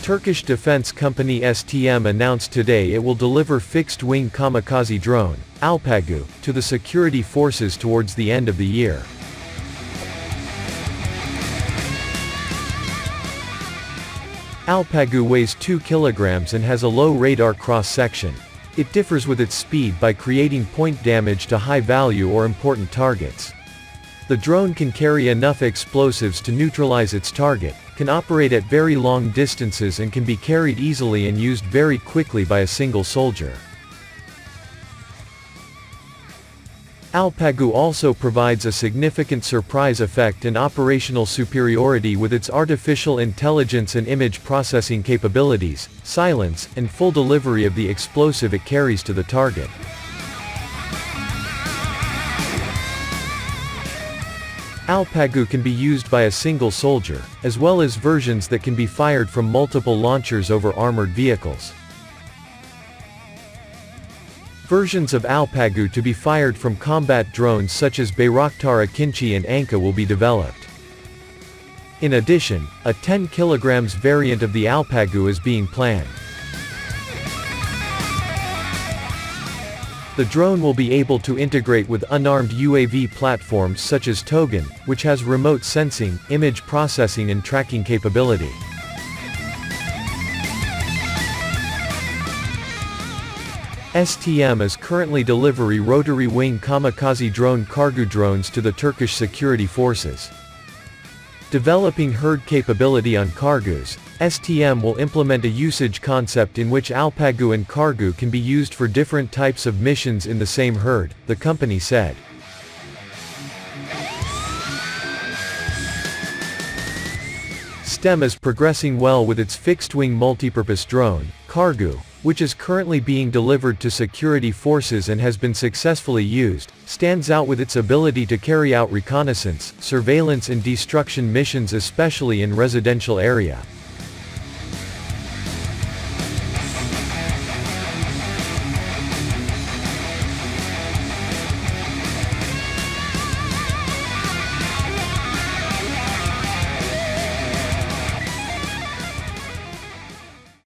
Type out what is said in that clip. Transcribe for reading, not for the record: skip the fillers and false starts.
Turkish defense company STM announced today it will deliver fixed-wing kamikaze drone, Alpagu, to the security forces towards the end of the year. Alpagu weighs 2 kilograms and has a low radar cross-section. It differs with its speed by creating point damage to high-value or important targets. The drone can carry enough explosives to neutralize its target, can operate at very long distances and can be carried easily and used very quickly by a single soldier. Alpagu also provides a significant surprise effect and operational superiority with its artificial intelligence and image processing capabilities, silence, and full delivery of the explosive it carries to the target. Alpagu can be used by a single soldier, as well as versions that can be fired from multiple launchers over armored vehicles. Versions of Alpagu to be fired from combat drones such as Bayraktar Akinci and Anka will be developed. In addition, a 10 kg variant of the Alpagu is being planned. The drone will be able to integrate with unarmed UAV platforms such as Togan, which has remote sensing, image processing and tracking capability. STM is currently delivering rotary-wing kamikaze drone Kargu drones to the Turkish security forces. Developing herd capability on Kargus, STM will implement a usage concept in which Alpagu and Kargu can be used for different types of missions in the same herd, the company said. STM is progressing well with its fixed-wing multipurpose drone, Kargu, which is currently being delivered to security forces and has been successfully used, stands out with its ability to carry out reconnaissance, surveillance and destruction missions especially in residential area.